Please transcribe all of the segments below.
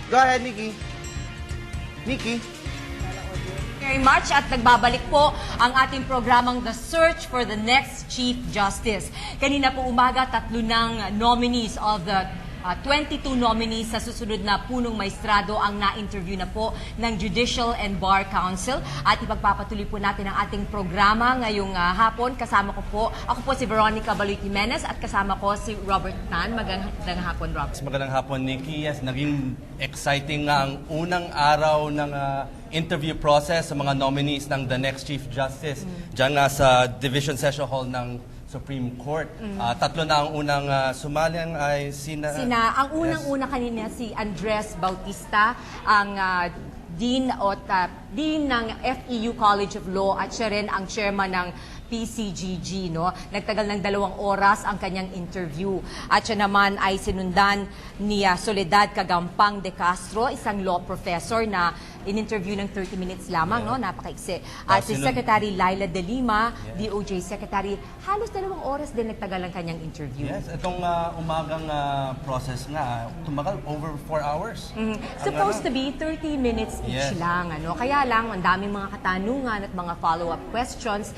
Go ahead, Nikki. Nikki. Very much at nagbabalik po ang ating programang The Search for the Next Chief Justice. Kanina po umaga, 3 ng nominees of the 22 nominees sa susunod na punong maestrado ang na-interview na po ng Judicial and Bar Council. At ipagpapatuloy po natin ang ating programa ngayong hapon. Kasama ko po, ako po si Veronica Baloy Jimenez at kasama ko si Robert Tan. Magandang hapon, Robert. Magandang hapon, Nikki. Yes, naging exciting nga ang unang araw ng interview process sa mga nominees ng The Next Chief Justice. Diyan nga sa Division Session Hall ng Supreme Court. 3 na ang unang sumali ay ang unang-una kanina si Andres Bautista, ang Dean ng FEU College of Law at siya rin ang chairman ng PCGG, no? Nagtagal ng 2 oras ang kanyang interview. At siya naman ay sinundan ni Soledad Cagampang de Castro, isang law professor na in-interview ng 30 minutes lamang, no? Napakaiksi. At si Secretary Laila De Lima, DOJ Secretary, halos 2 oras din nagtagal ang kanyang interview. Yes, itong umagang process nga, tumagal over 4 hours. Supposed to be 30 minutes each lang, ano? Kaya lang, ang daming mga katanungan at mga follow-up questions,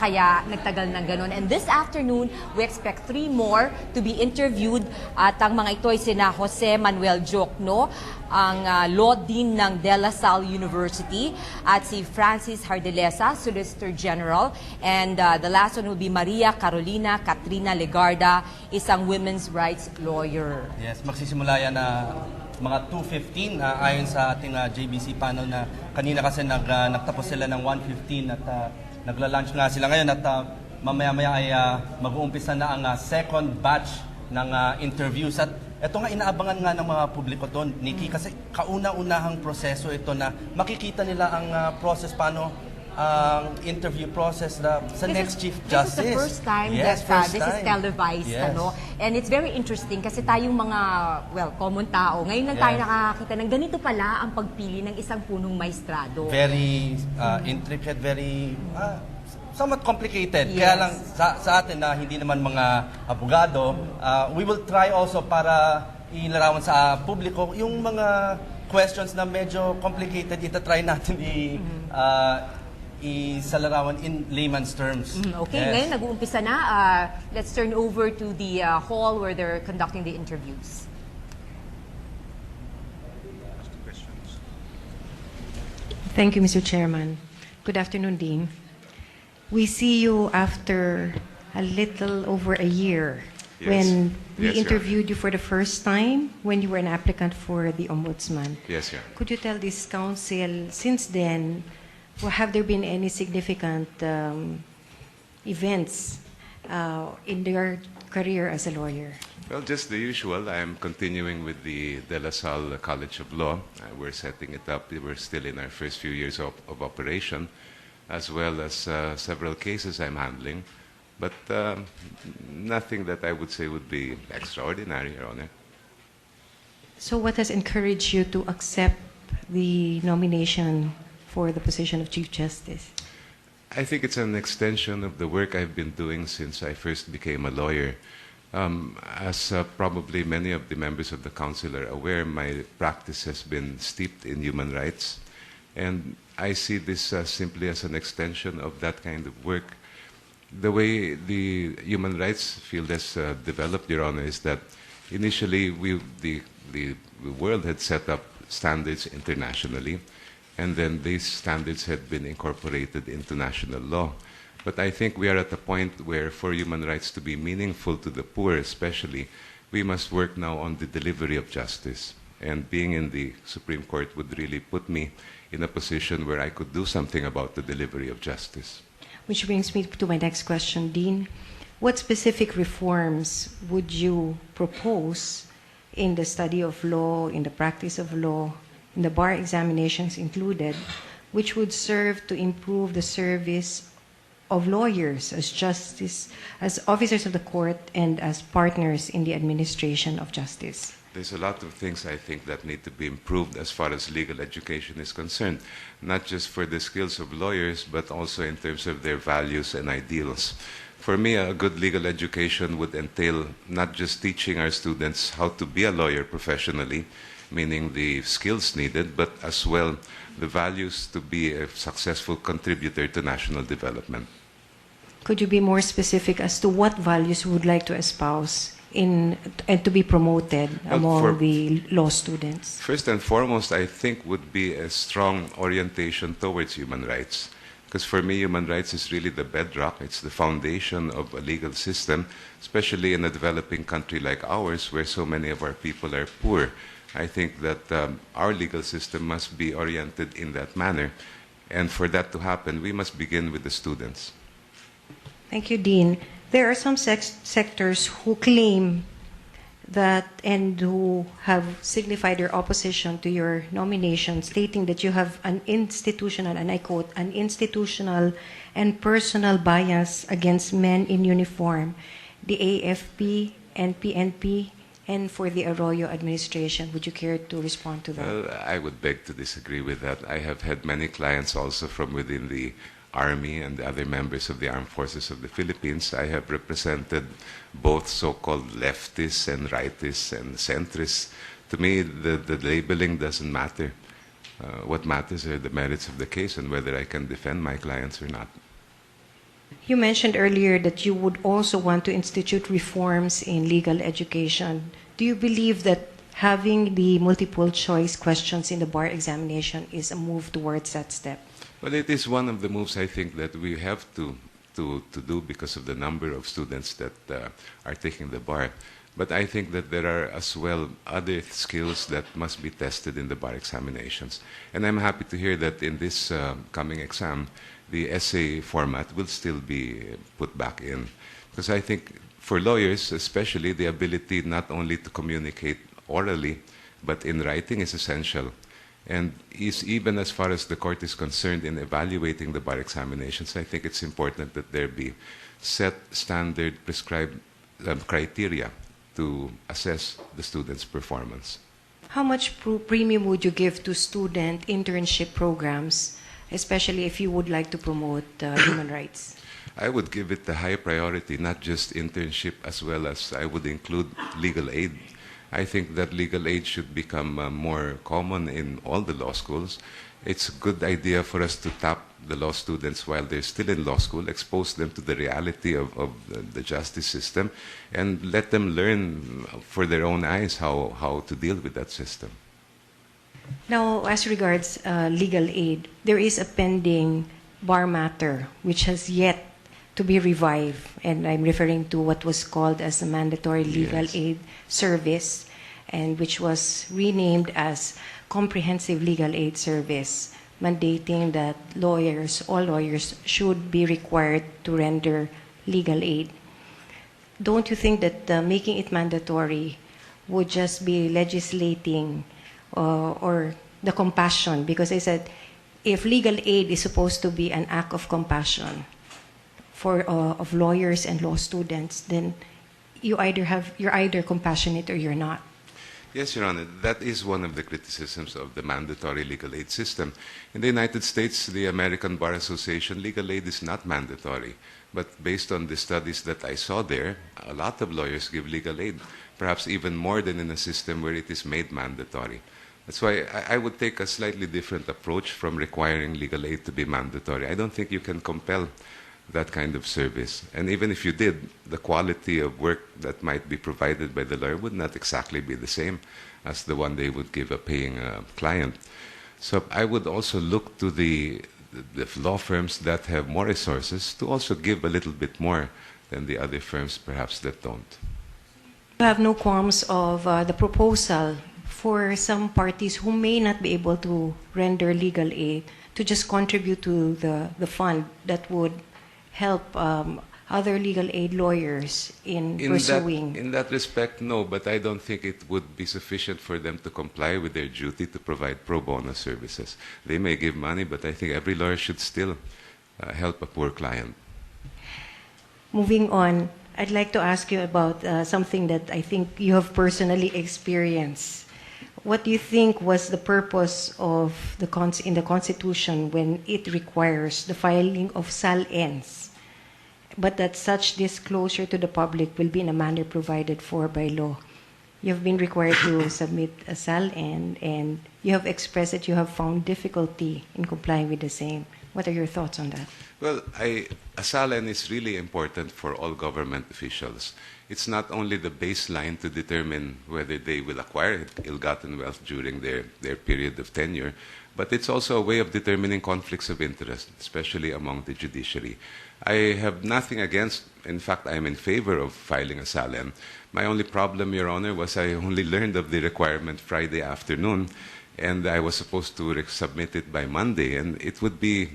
kaya nagtagal ng ganun. And this afternoon, we expect 3 more to be interviewed. At ang mga ito ay sina Jose Manuel Jokno, ang Law Dean ng De La Salle University, at si Francis Hardelesa, Solicitor General. And the last one will be Maria Carolina Katrina Legarda, isang women's rights lawyer. Yes, magsisimula yan na mga 2:15 ayon sa ating JBC panel na kanina kasi nagtapos sila ng 1:15 at nagla-lunch nga sila ngayon at mamaya-maya ay mag-uumpisa na ang second batch ng interviews. At ito nga inaabangan nga ng mga publiko to, Nikki, kasi kauna-unahang proseso ito na makikita nila ang process paano ang interview process sa next Chief Justice. This is the first time that this is televised. Ano? And it's very interesting kasi tayong mga, common tao, ngayon lang tayo nakakakita ng ganito pala ang pagpili ng isang punong maestrado. Very intricate, very somewhat complicated. Kaya lang sa atin na hindi naman mga abogado, we will try also para ilarawan sa publiko yung mga questions na medyo complicated, itatry natin isalarawan in layman's terms. Okay, ngayon nag-uumpisa na. Let's turn over to the hall where they're conducting the interviews. Thank you, Mr. Chairman. Good afternoon, Dean. We see you after a little over a year when we interviewed you for the first time when you were an applicant for the Ombudsman. Yes, sir. Could you tell this council, since then, have there been any significant events in your career as a lawyer? Well, just the usual. I am continuing with the De La Salle College of Law. We're setting it up. We're still in our first few years of operation, as well as several cases I'm handling. But nothing that I would say would be extraordinary, Your Honor. So what has encouraged you to accept the nomination for the position of Chief Justice? I think it's an extension of the work I've been doing since I first became a lawyer. As probably many of the members of the council are aware, my practice has been steeped in human rights. And I see this simply as an extension of that kind of work. The way the human rights field has developed, Your Honor, is that initially the world had set up standards internationally, and then these standards had been incorporated into national law. But I think we are at a point where for human rights to be meaningful to the poor especially, we must work now on the delivery of justice. And being in the Supreme Court would really put me in a position where I could do something about the delivery of justice. Which brings me to my next question, Dean. What specific reforms would you propose in the study of law, in the practice of law, in the bar examinations included, which would serve to improve the service of lawyers as justice, as officers of the court, and as partners in the administration of justice? There's a lot of things I think that need to be improved as far as legal education is concerned, not just for the skills of lawyers, but also in terms of their values and ideals. For me, a good legal education would entail not just teaching our students how to be a lawyer professionally, meaning the skills needed, but as well the values to be a successful contributor to national development. Could you be more specific as to what values you would like to espouse and to be promoted among the law students? First and foremost, I think would be a strong orientation towards human rights. Because for me, human rights is really the bedrock. It's the foundation of a legal system, especially in a developing country like ours, where so many of our people are poor. I think that our legal system must be oriented in that manner. And for that to happen, we must begin with the students. Thank you, Dean. There are some sectors who claim that and who have signified their opposition to your nomination, stating that you have an institutional, and I quote, an institutional and personal bias against men in uniform, the AFP and PNP, and for the Arroyo administration. Would you care to respond to that? Well, I would beg to disagree with that. I have had many clients also from within the Army and the other members of the Armed Forces of the Philippines. I have represented both so-called leftists and rightists and centrists. To me, the labeling doesn't matter. What matters are the merits of the case and whether I can defend my clients or not. You mentioned earlier that you would also want to institute reforms in legal education. Do you believe that having the multiple choice questions in the bar examination is a move towards that step? Well, it is one of the moves I think that we have to do because of the number of students that are taking the bar. But I think that there are as well other skills that must be tested in the bar examinations. And I'm happy to hear that in this coming exam, the essay format will still be put back in. Because I think for lawyers, especially, the ability not only to communicate orally, but in writing is essential. And even as far as the court is concerned in evaluating the bar examinations, I think it's important that there be set standard prescribed criteria to assess the student's performance. How much premium would you give to student internship programs, especially if you would like to promote human rights? I would give it the high priority, not just internship, as well as I would include legal aid. I think that legal aid should become more common in all the law schools. It's a good idea for us to tap the law students while they're still in law school, expose them to the reality of the justice system, and let them learn for their own eyes how to deal with that system. Now, as regards legal aid, there is a pending bar matter which has yet to be revived, and I'm referring to what was called as the mandatory legal aid service, and which was renamed as comprehensive legal aid service, mandating that all lawyers should be required to render legal aid. Don't you think that making it mandatory would just be legislating or the compassion? Because I said, if legal aid is supposed to be an act of compassion of lawyers and law students, then you're either compassionate or you're not. Yes, Your Honor, that is one of the criticisms of the mandatory legal aid system. In the United States, the American Bar Association, legal aid is not mandatory. But based on the studies that I saw there, a lot of lawyers give legal aid, perhaps even more than in a system where it is made mandatory. That's why I would take a slightly different approach from requiring legal aid to be mandatory. I don't think you can compel that kind of service. And even if you did, the quality of work that might be provided by the lawyer would not exactly be the same as the one they would give a paying client. So I would also look to the law firms that have more resources to also give a little bit more than the other firms perhaps that don't. You have no qualms of the proposal for some parties who may not be able to render legal aid to just contribute to the fund that would help other legal aid lawyers in pursuing? In that respect, no, but I don't think it would be sufficient for them to comply with their duty to provide pro bono services. They may give money, but I think every lawyer should still help a poor client. Moving on, I'd like to ask you about something that I think you have personally experienced. What do you think was the purpose of in the Constitution when it requires the filing of sal-ens but that such disclosure to the public will be in a manner provided for by law. You have been required to submit a SALN, and you have expressed that you have found difficulty in complying with the same. What are your thoughts on that? Well, a SALN is really important for all government officials. It's not only the baseline to determine whether they will acquire ill-gotten wealth during their period of tenure, but it's also a way of determining conflicts of interest, especially among the judiciary. I have nothing against, in fact, I am in favor of filing a SALN. My only problem, Your Honor, was I only learned of the requirement Friday afternoon, and I was supposed to submit it by Monday, and it would be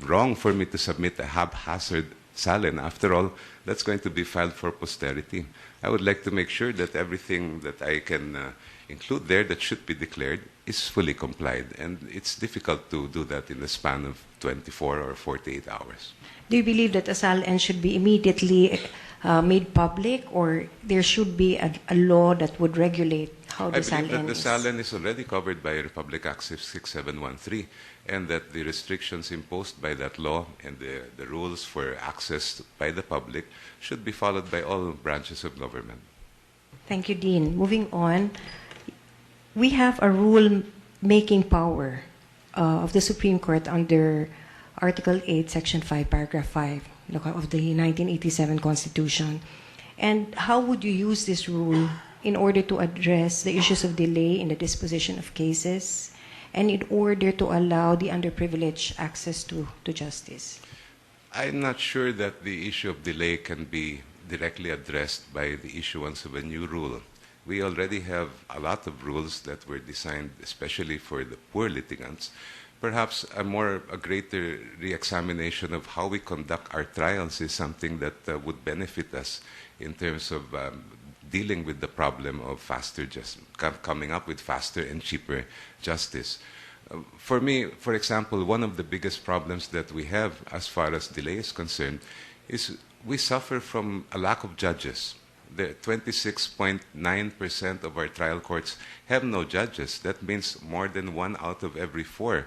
wrong for me to submit a haphazard SALN. After all, that's going to be filed for posterity. I would like to make sure that everything that I can include there that should be declared is fully complied, and it's difficult to do that in the span of 24 or 48 hours. Do you believe that a SALN should be immediately made public, or there should be a law that would regulate how the I believe that SALN the is? SALN is already covered by Republic Act 6713, and that the restrictions imposed by that law and the rules for access by the public should be followed by all branches of government. Thank you, Dean. Moving on, we have a rule-making power of the Supreme Court under Article 8, Section 5, Paragraph 5 of the 1987 Constitution. And how would you use this rule in order to address the issues of delay in the disposition of cases and in order to allow the underprivileged access to justice? I'm not sure that the issue of delay can be directly addressed by the issuance of a new rule. We already have a lot of rules that were designed especially for the poor litigants. Perhaps a greater re-examination of how we conduct our trials is something that would benefit us in terms of dealing with the problem of coming up with faster and cheaper justice. For me, for example, one of the biggest problems that we have as far as delay is concerned is we suffer from a lack of judges. The 26.9% of our trial courts have no judges. That means more than 1 out of every 4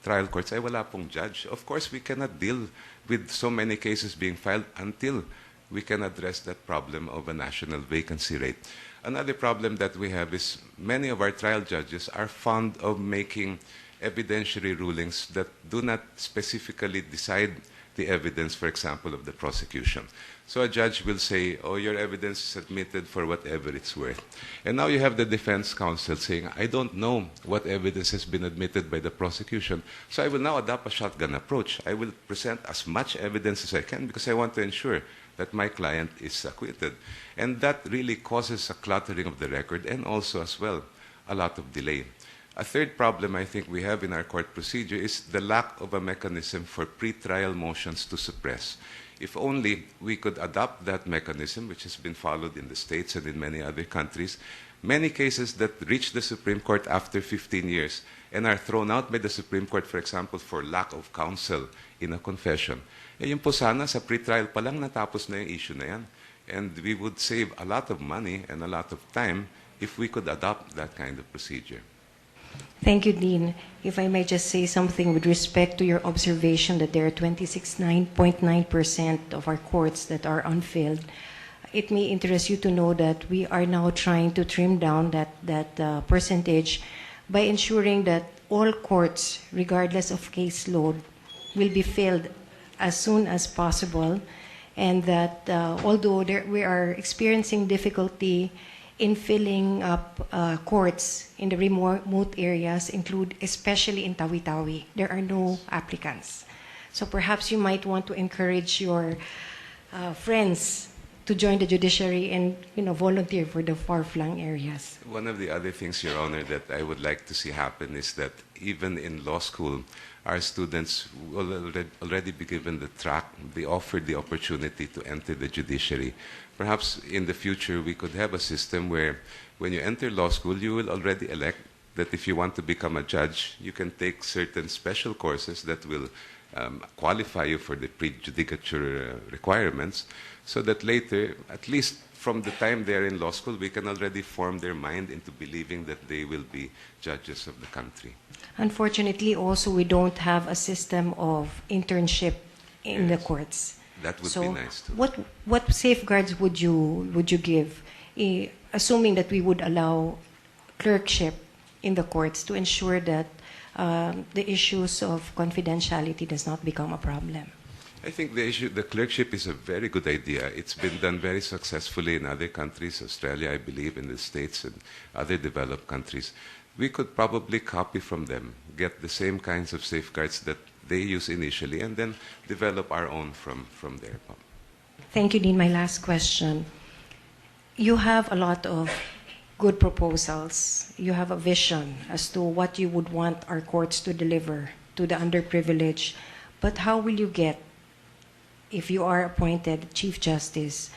trial courts ay wala pong judge. Of course, we cannot deal with so many cases being filed until we can address that problem of a national vacancy rate. Another problem that we have is many of our trial judges are fond of making evidentiary rulings that do not specifically decide the evidence, for example, of the prosecution. So a judge will say, oh, your evidence is admitted for whatever it's worth. And now you have the defense counsel saying, I don't know what evidence has been admitted by the prosecution, so I will now adopt a shotgun approach. I will present as much evidence as I can because I want to ensure that my client is acquitted. And that really causes a cluttering of the record and also as well a lot of delay. A third problem I think we have in our court procedure is the lack of a mechanism for pretrial motions to suppress. If only we could adopt that mechanism, which has been followed in the States and in many other countries, many cases that reach the Supreme Court after 15 years and are thrown out by the Supreme Court, for example, for lack of counsel in a confession. Eh, yun po sana, sa pretrial pa lang natapos na yung issue na yan. And we would save a lot of money and a lot of time if we could adopt that kind of procedure. Thank you, Dean. If I may just say something with respect to your observation that there are 26.9% of our courts that are unfilled, it may interest you to know that we are now trying to trim down that percentage by ensuring that all courts, regardless of caseload, will be filled as soon as possible, and that although we are experiencing difficulty in filling up courts in the remote areas, especially in Tawi-Tawi, there are no applicants. So perhaps you might want to encourage your friends to join the judiciary and volunteer for the far-flung areas. One of the other things, Your Honor, that I would like to see happen is that even in law school, our students will already be given be offered the opportunity to enter the judiciary. Perhaps in the future we could have a system where when you enter law school, you will already elect that if you want to become a judge, you can take certain special courses that will qualify you for the pre-judicature requirements, so that later, at least from the time they are in law school, we can already form their mind into believing that they will be judges of the country. Unfortunately, also, we don't have a system of internship in the courts. That would So be nice too. what safeguards would you give, assuming that we would allow clerkship in the courts to ensure that the issues of confidentiality does not become a problem? I think the clerkship is a very good idea. It's been done very successfully in other countries, Australia, I believe, in the States and other developed countries. We could probably copy from them, get the same kinds of safeguards that they use initially, and then develop our own from there. Thank you, Dean. My last question. You have a lot of good proposals. You have a vision as to what you would want our courts to deliver to the underprivileged. But how will you get, if you are appointed Chief Justice,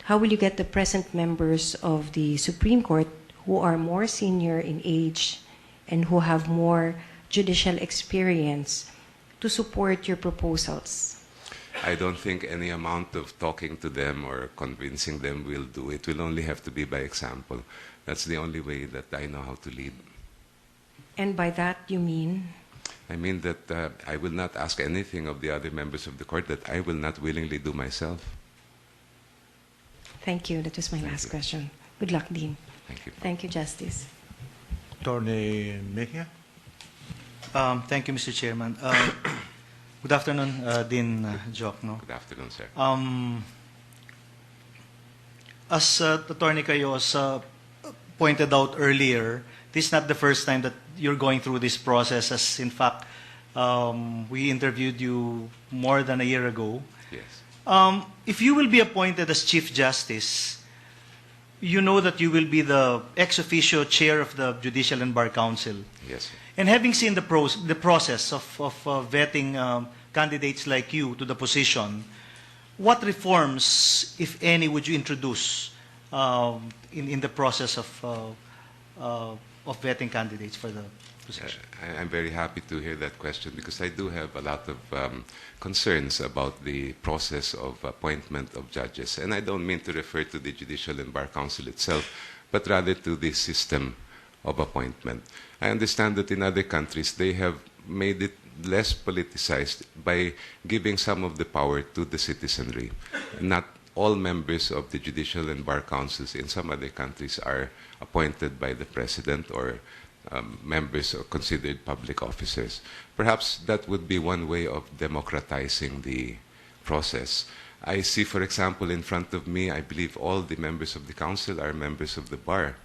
how will you get the present members of the Supreme Court who are more senior in age and who have more judicial experience to support your proposals? I don't think any amount of talking to them or convincing them will do it. It will only have to be by example. That's the only way that I know how to lead. And by that you mean? I mean that I will not ask anything of the other members of the court that I will not willingly do myself. Thank you. That was my last question. Good luck, Dean. Thank you. Thank you, Justice. Attorney Mejia. Thank you, Mr. Chairman. Good afternoon, Dean Joc. No? Good afternoon, sir. As Attorney Cayos pointed out earlier, this is not the first time that you're going through this process. As in fact, we interviewed you more than a year ago. Yes. If you will be appointed as Chief Justice, you know that you will be the ex officio chair of the Judicial and Bar Council. Yes, sir. And having seen the process of vetting candidates like you to the position, what reforms, if any, would you introduce in the process of vetting candidates for the position? I'm very happy to hear that question because I do have a lot of concerns about the process of appointment of judges. And I don't mean to refer to the Judicial and Bar Council itself, but rather to the system of appointment. I understand that in other countries they have made it less politicized by giving some of the power to the citizenry. Not all members of the Judicial and Bar Councils in some other countries are appointed by the President or members or considered public officers. Perhaps that would be one way of democratizing the process. I see, for example, in front of me, I believe all the members of the council are members of the bar.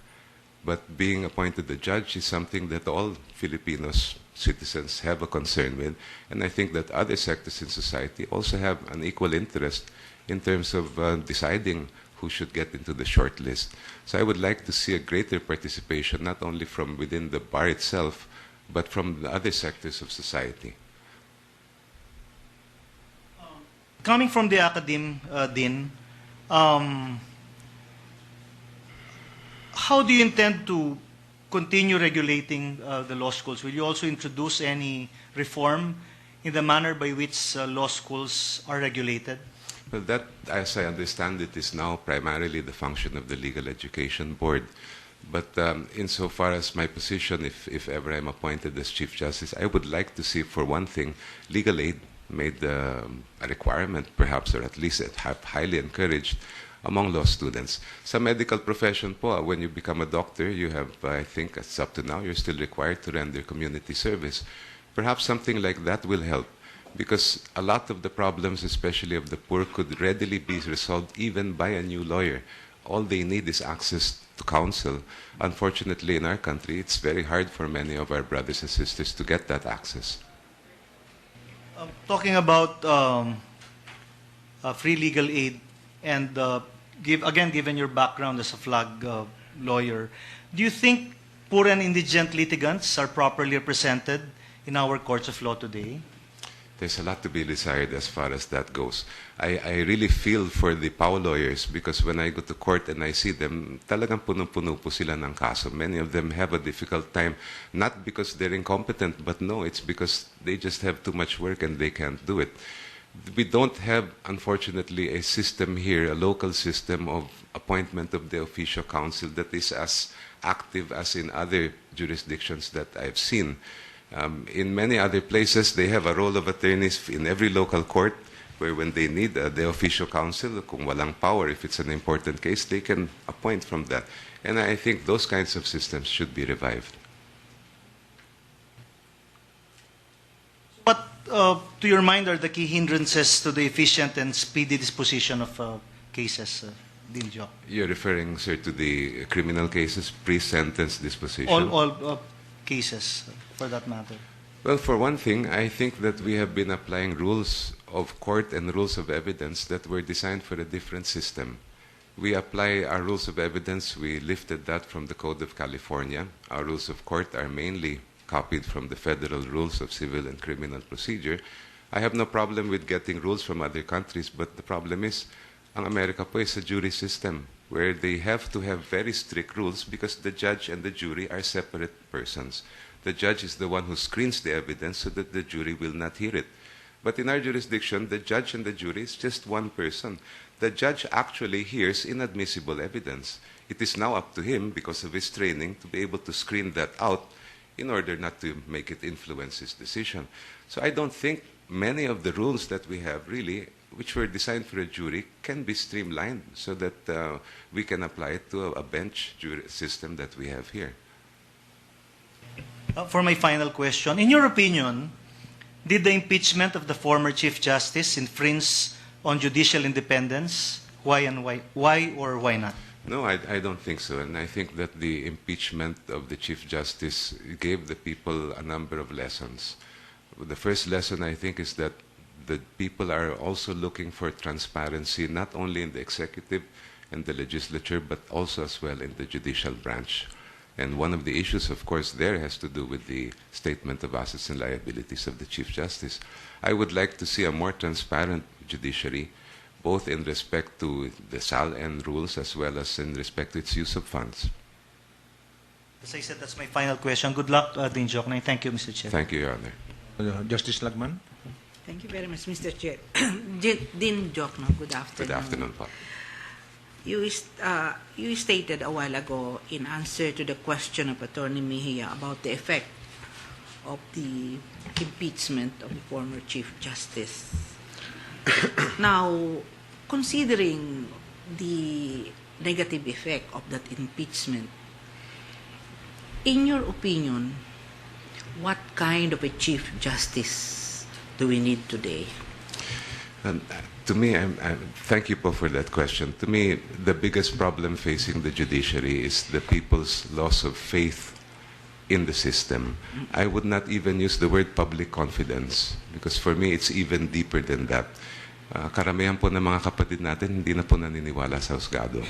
But being appointed a judge is something that all Filipinos citizens have a concern with. And I think that other sectors in society also have an equal interest in terms of deciding who should get into the short list. So I would like to see a greater participation, not only from within the bar itself, but from the other sectors of society. Coming from the academe, Dean, how do you intend to continue regulating the law schools? Will you also introduce any reform in the manner by which law schools are regulated? Well, that, as I understand it, is now primarily the function of the Legal Education Board. But insofar as my position, if ever I'm appointed as Chief Justice, I would like to see, for one thing, legal aid made a requirement, perhaps, or at least highly encouraged among law students. Sa medical profession po, when you become a doctor, you have, I think, as up to now, you're still required to render community service. Perhaps something like that will help, because a lot of the problems, especially of the poor, could readily be resolved even by a new lawyer. All they need is access to counsel. Unfortunately, in our country, it's very hard for many of our brothers and sisters to get that access. Talking about free legal aid, and given your background as a flag lawyer, do you think poor and indigent litigants are properly represented in our courts of law today? There's a lot to be desired as far as that goes. I really feel for the POW lawyers because when I go to court and I see them, talagang punong-puno po sila ng kaso. Many of them have a difficult time, not because they're incompetent, but no, it's because they just have too much work and they can't do it. We don't have, unfortunately, a system here, a local system of appointment of the official counsel that is as active as in other jurisdictions that I've seen. In many other places, they have a roll of attorneys in every local court, where when they need the official counsel, kung walang power, if it's an important case, they can appoint from that. And I think those kinds of systems should be revived. What, to your mind, are the key hindrances to the efficient and speedy disposition of cases, Dean Jock? You're referring, sir, to the criminal cases, pre-sentence disposition? All cases, for that matter. Well, for one thing, I think that we have been applying rules of court and rules of evidence that were designed for a different system. We apply our rules of evidence, we lifted that from the Code of California. Our rules of court are mainly copied from the federal rules of civil and criminal procedure. I have no problem with getting rules from other countries, but the problem is, ang America po is a jury system where they have to have very strict rules because the judge and the jury are separate persons. The judge is the one who screens the evidence so that the jury will not hear it. But in our jurisdiction, the judge and the jury is just one person. The judge actually hears inadmissible evidence. It is now up to him, because of his training, to be able to screen that out in order not to make it influence his decision. So I don't think many of the rules that we have really, which were designed for a jury, can be streamlined so that we can apply it to a bench jury system that we have here. For my final question, in your opinion, did the impeachment of the former Chief Justice infringe on judicial independence? Why and why? Why or why not? No, I don't think so. And I think that the impeachment of the Chief Justice gave the people a number of lessons. The first lesson, I think, is that the people are also looking for transparency, not only in the executive and the legislature, but also as well in the judicial branch. And one of the issues, of course, there has to do with the statement of assets and liabilities of the Chief Justice. I would like to see a more transparent judiciary, both in respect to the SAL-N rules as well as in respect to its use of funds. As I said, that's my final question. Good luck, Dean Joknay. Thank you, Mr. Chair. Thank you, Your Honor. Justice Lagman. Thank you very much, Mr. Chair. Dean Jokno, good afternoon. Good afternoon, po. You stated a while ago in answer to the question of Attorney Mejia about the effect of the impeachment of the former Chief Justice. Now, considering the negative effect of that impeachment, in your opinion, what kind of a Chief Justice do we need today? To me, thank you, po, for that question. To me, the biggest problem facing the judiciary is the people's loss of faith in the system. I would not even use the word public confidence because for me, it's even deeper than that. Karamihan po ng mga kapatid natin hindi na po naniniwala sa husgado.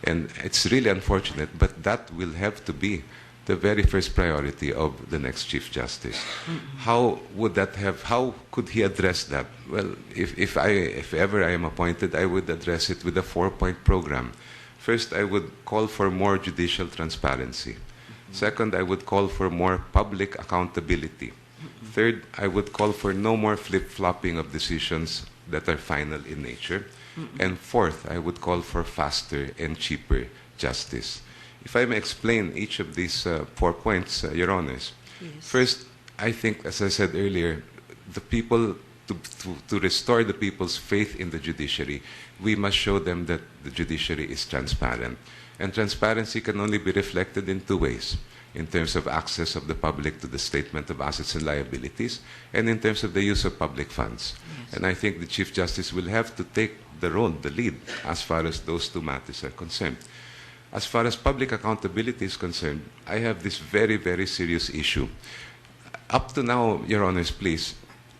And it's really unfortunate, but that will have to be the very first priority of the next Chief Justice. How could he address that? Well, if ever I am appointed, I would address it with a 4-point program. First, I would call for more judicial transparency. Second, I would call for more public accountability. Third, I would call for no more flip-flopping of decisions that are final in nature. And fourth, I would call for faster and cheaper justice. If I may explain each of these 4 points, Your Honors. Yes. First, I think, as I said earlier, the people, to restore the people's faith in the judiciary, we must show them that the judiciary is transparent. And transparency can only be reflected in 2 ways, in terms of access of the public to the statement of assets and liabilities, and in terms of the use of public funds. Yes. And I think the Chief Justice will have to take the lead, as far as those 2 matters are concerned. As far as public accountability is concerned, I have this very, very serious issue. Up to now, Your Honors, please,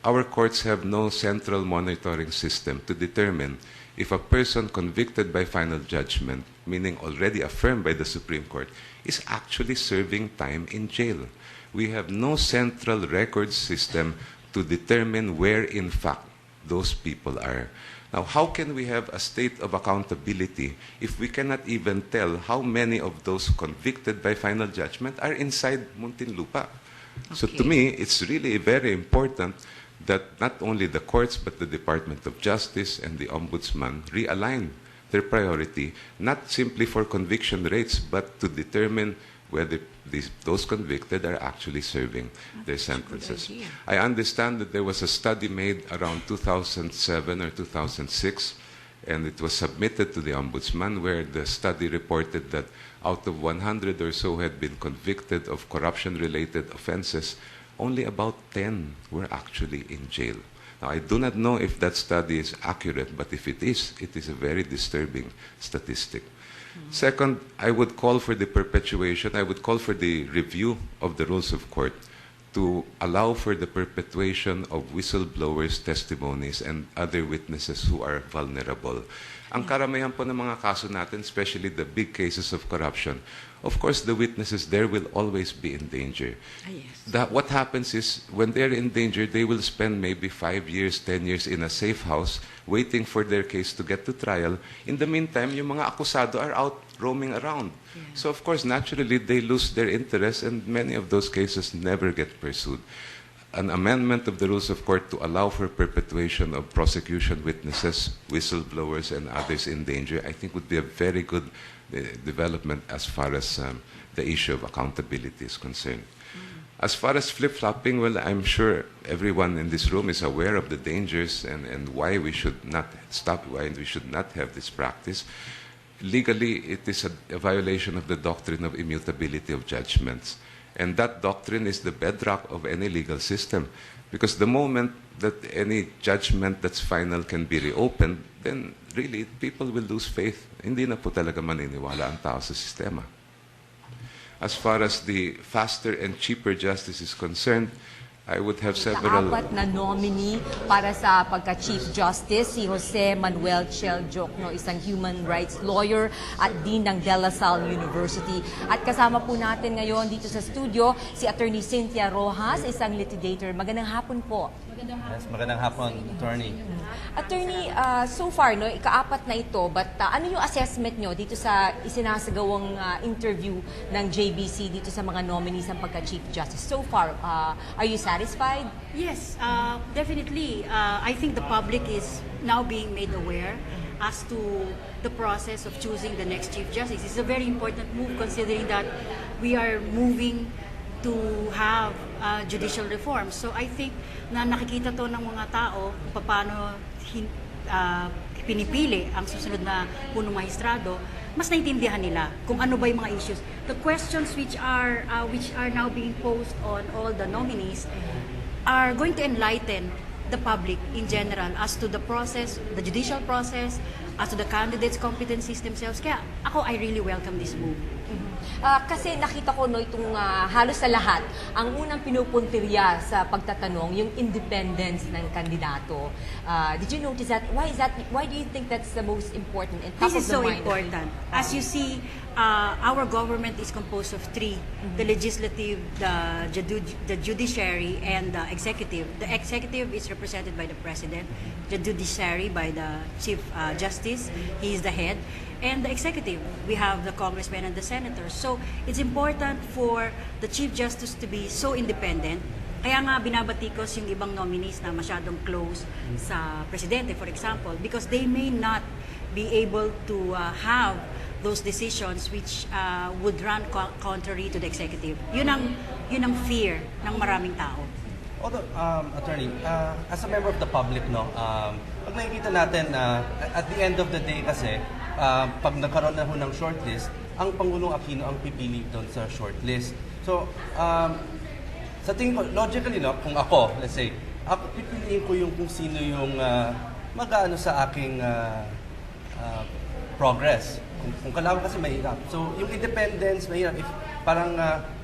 our courts have no central monitoring system to determine if a person convicted by final judgment, meaning already affirmed by the Supreme Court, is actually serving time in jail. We have no central record system to determine where, in fact, those people are. Now, how can we have a state of accountability if we cannot even tell how many of those convicted by final judgment are inside Muntinlupa? Okay. So to me, it's really very important that not only the courts but the Department of Justice and the Ombudsman realign their priority, not simply for conviction rates, but to determine whether those convicted are actually serving their sentences. I understand that there was a study made around 2007 or 2006, and it was submitted to the Ombudsman, where the study reported that out of 100 or so who had been convicted of corruption-related offenses, only about 10 were actually in jail. Now, I do not know if that study is accurate, but if it is a very disturbing statistic. Second, I would call for the perpetuation, I would call for the review of the rules of court to allow for the perpetuation of whistleblowers' testimonies and other witnesses who are vulnerable. Ang karamihan po ng mga kaso natin, especially the big cases of corruption, of course, the witnesses there will always be in danger. Yes. What happens is, when they're in danger, they will spend maybe 5 years, 10 years in a safe house, waiting for their case to get to trial. In the meantime, yung mga akusado are out roaming around. Yeah. So, of course, naturally, they lose their interest, and many of those cases never get pursued. An amendment of the rules of court to allow for perpetuation of prosecution witnesses, whistleblowers, and others in danger, I think would be a very good development as far as the issue of accountability is concerned. As far as flip-flopping, well, I'm sure everyone in this room is aware of the dangers and why we should not stop, why we should not have this practice. Legally, it is a violation of the doctrine of immutability of judgments. And that doctrine is the bedrock of any legal system. Because the moment that any judgment that's final can be reopened, then really people will lose faith. Hindi na po talaga maniniwala ang tao sa sistema. As far as the faster and cheaper justice is concerned, I would have several... Apat na nominee para sa pagka-Chief Justice, si Jose Manuel Cheljokno, isang human rights lawyer at Dean ng De La Salle University. At kasama po natin ngayon dito sa studio, si Attorney Cynthia Rojas, isang litigator. Magandang hapon po. Yes, magandang hapon, Attorney. Attorney, so far, no, ikaapat na ito, but ano yung assessment nyo dito sa isinasagawang interview ng JBC dito sa mga nominees ng pagka-Chief Justice? So far, are you satisfied? Yes, definitely. I think the public is now being made aware as to the process of choosing the next Chief Justice. It's a very important move considering that we are moving to have judicial reform. So I think na nakikita to ng mga tao kung paano pinipili ang susunod na punong maestrado, mas naintindihan nila kung ano ba yung mga issues. The questions which are now being posed on all the nominees are going to enlighten the public in general as to the process, the judicial process, as to the candidates' competencies themselves. Kaya ako, I really welcome this move. Kasi nakita ko no itong halos sa lahat, ang unang pinupuntirya sa pagtatanong yung independence ng kandidato. Did you notice that? Why do you think that's the most important and top This is of the so mind? important. As you see, our government is composed of three: the legislative, the judiciary, and the executive. The executive is represented by the president, the judiciary by the Chief Justice, he is the head, and the executive, we have the congressmen and the senators. So it's important for the Chief Justice to be so independent. Kaya nga binabatikos yung ibang nominees na masyadong close sa presidente, for example, because they may not be able to have those decisions which would run contrary to the executive. Yun ang fear ng maraming tao. Although, Attorney, as a member of the public, no, pag nakikita natin, at the end of the day kasi, pag nagkaroon na ho ng shortlist, ang Pangulong Aquino ang pipili doon sa shortlist. So, sa tingin ko, logically, no, kung ako, let's say, ako pipiliin ko yung kung sino yung mag-aano sa aking progress. Kung kailangan kasi mahirap. So, yung independence, mahirap. If parang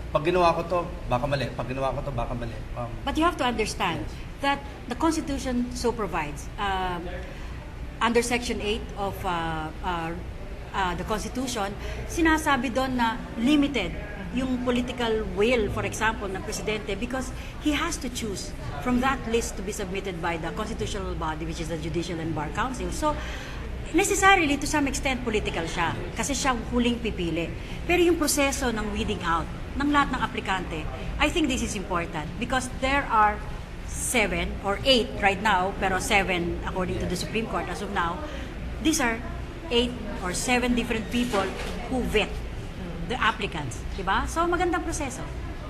pag ginawa ko to, baka mali. Pag ginawa ko to, baka mali. But you have to understand that the Constitution so provides. Under Section 8 of the Constitution, sinasabi doon na limited yung political will, for example, ng presidente because he has to choose from that list to be submitted by the constitutional body, which is the Judicial and Bar Council. So, necessarily, to some extent, political siya kasi siya huling pipili. Pero yung proseso ng weeding out ng lahat ng aplikante, I think this is important because there are 7 or 8 right now, pero 7 according to the Supreme Court as of now. These are 8 or 7 different people who vet the applicants, di ba? So magandang proseso.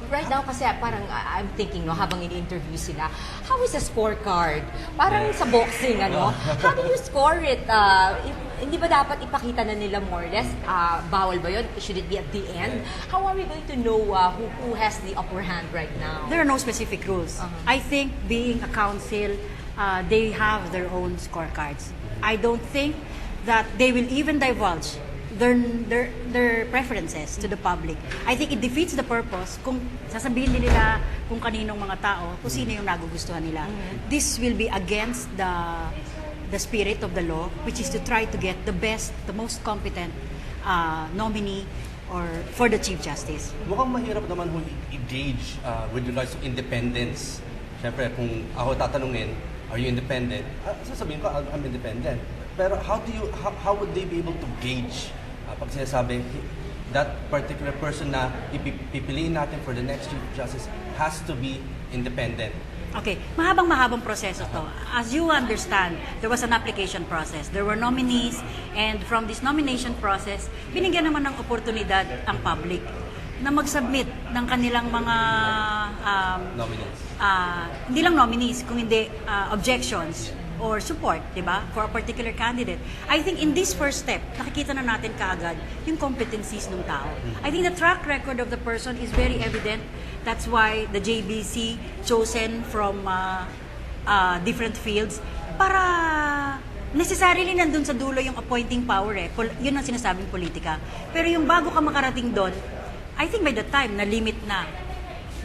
Right now kasi parang I'm thinking no habang ini-interview sila, how is a scorecard? Parang sa boxing ano, how do you score it? Hindi ba dapat ipakita na nila more or less? Bawal ba yun? Should it be at the end? How are we going to know who has the upper hand right now? There are no specific rules. I think being a council, they have their own scorecards. I don't think that they will even divulge their preferences to the public. I think it defeats the purpose kung sasabihin din nila kung kaninong mga tao, kung sino yung nagugustuhan nila. This will be against the spirit of the law, which is to try to get the best, the most competent nominee or for the Chief Justice. Mukhang mahirap naman ho i-gauge with regards to independence. Siyempre, kung ako tatanungin, are you independent? Sasabihin ko, I'm independent. Pero how would they be able to gauge pag sinasabi that particular person na ipipiliin natin for the next Chief Justice has to be independent? Okay, mahabang proseso to. As you understand, there was an application process. There were nominees, and from this nomination process, binigyan naman ng oportunidad ang public na mag-submit ng kanilang mga Nominees. hindi lang nominees, kung hindi objections or support, di ba, for a particular candidate. I think in this first step, nakikita na natin kaagad yung competencies ng tao. I think the track record of the person is very evident. That's why the JBC chosen from different fields para necessarily nandun sa dulo yung appointing power yun ang sinasabing politika. Pero yung bago ka makarating doon, I think by the time na limit na,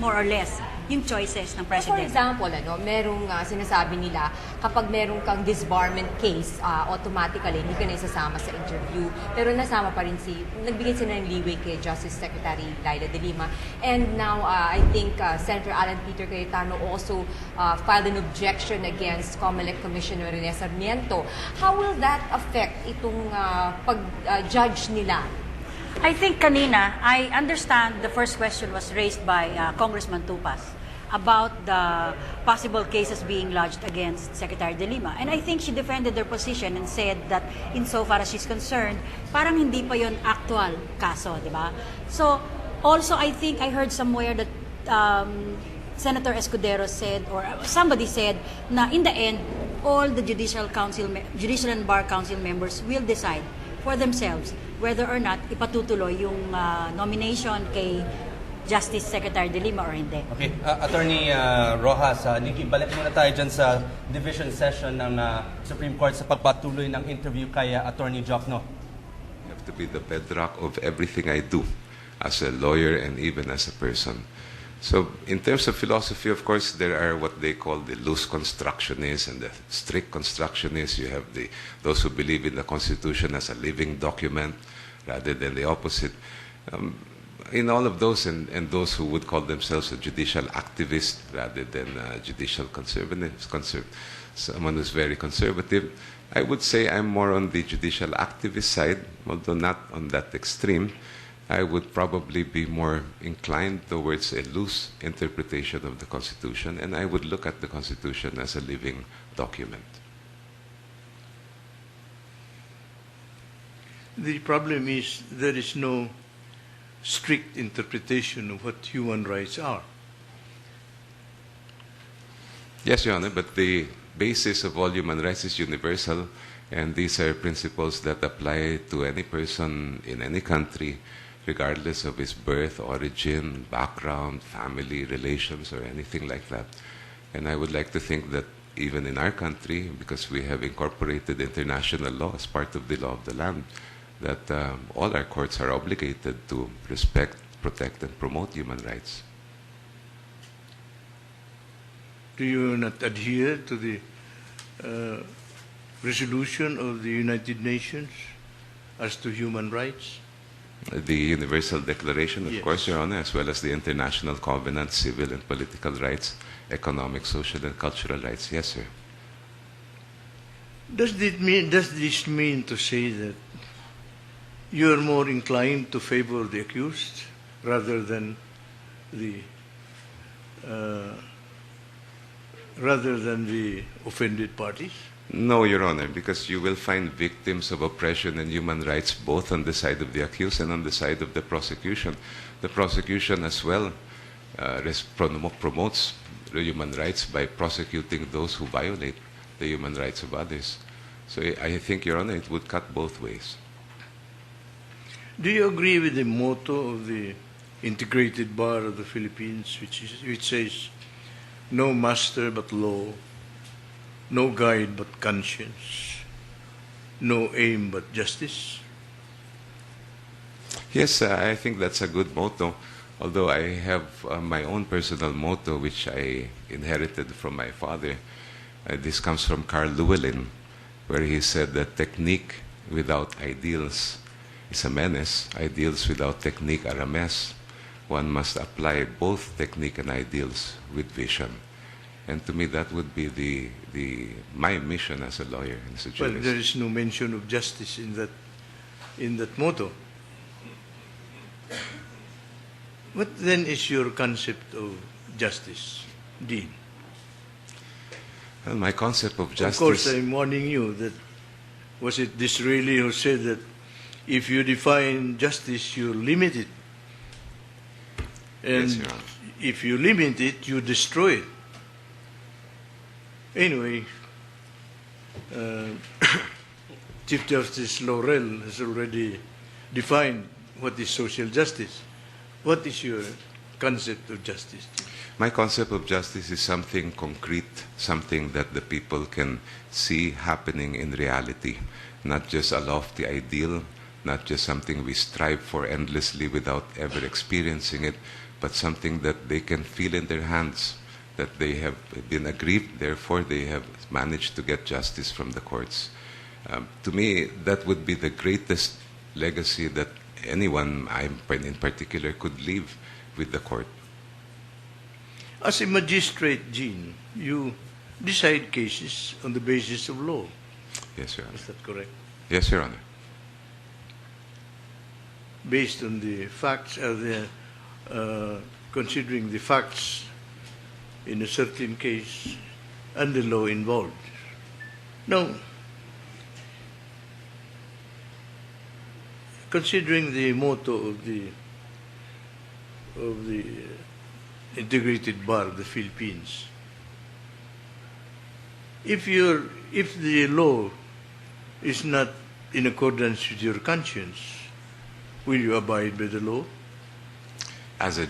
more or less, yung choices ng For president. example, merong sinasabi nila, kapag merong kang disbarment case, automatically, hindi ka na isasama sa interview. Pero nasama pa rin nagbigay sila ng leeway kay Justice Secretary Laila de Lima. And now, I think Senator Alan Peter Cayetano also filed an objection against COMELEC Commissioner Rene Sarmiento. How will that affect itong pag-judge nila? I think kanina, I understand the first question was raised by Congressman Tupas about the possible cases being lodged against Secretary de Lima. And I think she defended their position and said that insofar as she's concerned, parang hindi pa yon actual kaso, di ba? So, also I think I heard somewhere that Senator Escudero said, or somebody said, na in the end, all the Judicial and Bar Council members will decide for themselves whether or not ipatutuloy yung nomination kay Justice Secretary de Lima or hindi. Okay, Attorney Rojas, Nikki, balik muna tayo dyan sa division session ng Supreme Court sa pagpatuloy ng interview kay Attorney Jokno. You have to be the bedrock of everything I do as a lawyer and even as a person. So in terms of philosophy, of course, there are what they call the loose constructionists and the strict constructionists. You have those who believe in the Constitution as a living document rather than the opposite. In all of those, and those who would call themselves a judicial activist rather than a judicial conservative, someone who's very conservative, I would say I'm more on the judicial activist side, although not on that extreme. I would probably be more inclined towards a loose interpretation of the Constitution, and I would look at the Constitution as a living document. The problem is there is no strict interpretation of what human rights are. Yes, Your Honor, but the basis of all human rights is universal, and these are principles that apply to any person in any country, regardless of his birth, origin, background, family, relations, or anything like that. And I would like to think that even in our country, because we have incorporated international law as part of the law of the land, that all our courts are obligated to respect, protect, and promote human rights. Do you not adhere to the resolution of the United Nations as to human rights? The Universal Declaration, of Yes. course, Your Honor, as well as the International Covenant, civil and political rights, economic, social, and cultural rights. Yes, sir. Does this mean to say that you are more inclined to favor the accused rather than the offended parties? No, Your Honor, because you will find victims of oppression and human rights both on the side of the accused and on the side of the prosecution. The prosecution as well promotes the human rights by prosecuting those who violate the human rights of others. So I think, Your Honor, it would cut both ways. Do you agree with the motto of the Integrated Bar of the Philippines, which says, no master but law, no guide but conscience, no aim but justice? Yes, I think that's a good motto, although I have my own personal motto, which I inherited from my father. This comes from Carl Llewellyn, where he said that technique without ideals is a menace. Ideals without technique are a mess. One must apply both technique and ideals with vision. And to me, that would be my mission as a lawyer and as a Well, jurist. there is no mention of justice in that motto. What then is your concept of justice, Dean? Well, my concept of justice... Of course, I'm warning you that, was it Disraeli who said that if you define justice, you limit it. And Yes, Your Honor. if you limit it, you destroy it. Anyway, Chief Justice Laurel has already defined what is social justice. What is your concept of justice? My concept of justice is something concrete, something that the people can see happening in reality, not just a lofty ideal, not just something we strive for endlessly without ever experiencing it, but something that they can feel in their hands, that they have been aggrieved, therefore they have managed to get justice from the courts. To me, that would be the greatest legacy that anyone, in particular, could leave with the court. As a magistrate, Jean, you decide cases on the basis of law. Yes, Your Honor. Is that correct? Yes, Your Honor. Based on the facts, considering the facts in a certain case and the law involved. Now, considering the motto of the Integrated Bar of the Philippines, if the law is not in accordance with your conscience, will you abide by the law? As a